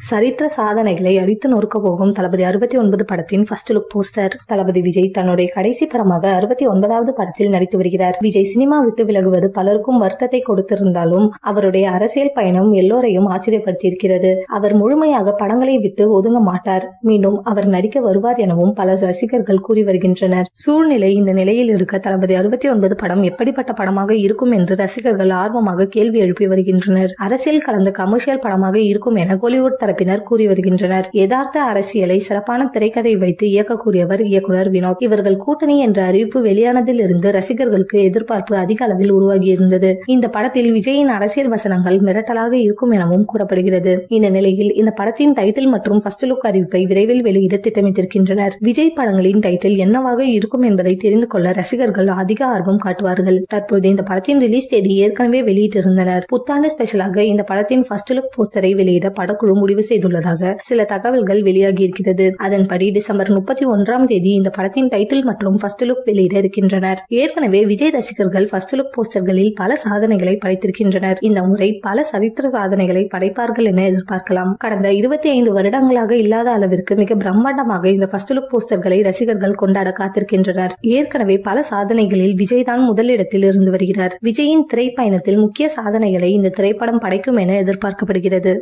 சரித்திர சாதனைகளை அடித்து நொறுக்க போகும் தளபதி 69 படத்தின் ஃபர்ஸ்ட் லுக் போஸ்டர். தளபதி விஜய் தன்னுடைய கடைசி படமாக 69வது படத்தில் நடித்து வருகிறார். விஜய் சினிமா விட்டு விலகுவது பலருக்கும் வருத்தத்தை கொடுத்திருந்தாலும் அவருடைய அரசியல் பயணம் எல்லோரையும் ஆச்சரியப்படுத்தியிருக்கிறது. அவர் முழுமையாக படங்களை விட்டு ஒதுங்க மாட்டார். மீண்டும் அவர் நடிக்க வருவார் எனவும் பல ரசிகர்கள் கூறி வருகின்றனர். சூழ்நிலை இந்த நிலையில் இருக்க தளபதி 69 படம் எப்படிப்பட்ட படமாக இருக்கும் என்று ரசிகர்கள் ஆர்வமாக கேள்வி எழுப்பி வருகின்றனர். அரசியல் கலந்த கமர்ஷியல் படமாக இருக்கும் என கோலிவுட் தரப்பினர் கூறி வருகின்றனர். யதார்த்த அரசியலை சிறப்பான திரைக்கதை வைத்து இயக்கக்கூடியவர் இயக்குனர் வினோத். இவர்கள் கூட்டணி என்ற அறிவிப்பு வெளியானதில் இருந்து ரசிகர்களுக்கு எதிர்பார்ப்பு அதிக அளவில் உருவாகியிருந்தது. இந்த படத்தில் விஜயின் அரசியல் வசனங்கள் மிரட்டலாக இருக்கும் எனவும் கூறப்படுகிறது. இந்த நிலையில் இந்த படத்தின் டைட்டில் மற்றும் ஃபர்ஸ்ட் லுக் அறிவிப்பை விரைவில் வெளியிட திட்டமிட்டிருக்கின்றனர். விஜய் படங்களின் டைட்டில் என்னவாக இருக்கும் என்பதை தெரிந்து கொள்ள ரசிகர்கள் அதிக ஆர்வம் காட்டுவார்கள். தற்போது இந்த படத்தின் ரிலீஸ் தேதி ஏற்கனவே வெளியிட்டிருந்தனர். புத்தாண்டு ஸ்பெஷலாக இந்த படத்தின் ஃபர்ஸ்ட் லுக் போஸ்டரை வெளியிட படக்குழு முடிவு செய்துள்ளதாக சில தகவல்கள் வெளியாகி இருக்கிறது. அதன்படி டிசம்பர் 31ஆம் தேதி இந்த படத்தின் டைட்டில் மற்றும் ஃபர்ஸ்ட் லுக் வெளியிட இருக்கின்றனர். ஏற்கனவே விஜய் ரசிகர்கள் ஃபர்ஸ்ட் லுக் போஸ்டர்களில் பல சாதனைகளை படைத்திருக்கின்றனர். இந்த முறை பல சரித்திர சாதனைகளை படைப்பார்கள் என எதிர்பார்க்கலாம். கடந்த 25 வருடங்களாக இல்லாத அளவிற்கு மிக பிரம்மாண்டமாக இந்த ஃபர்ஸ்ட் லுக் போஸ்டர்களை ரசிகர்கள் கொண்டாட காத்திருக்கின்றனர். ஏற்கனவே பல சாதனைகளில் விஜய் தான் முதலிடத்தில் இருந்து வருகிறார். விஜயின் திரைப்பயணத்தில் முக்கிய சாதனைகளை இந்த திரைப்படம் படைக்கும் என எதிர்பார்க்கப்படுகிறது.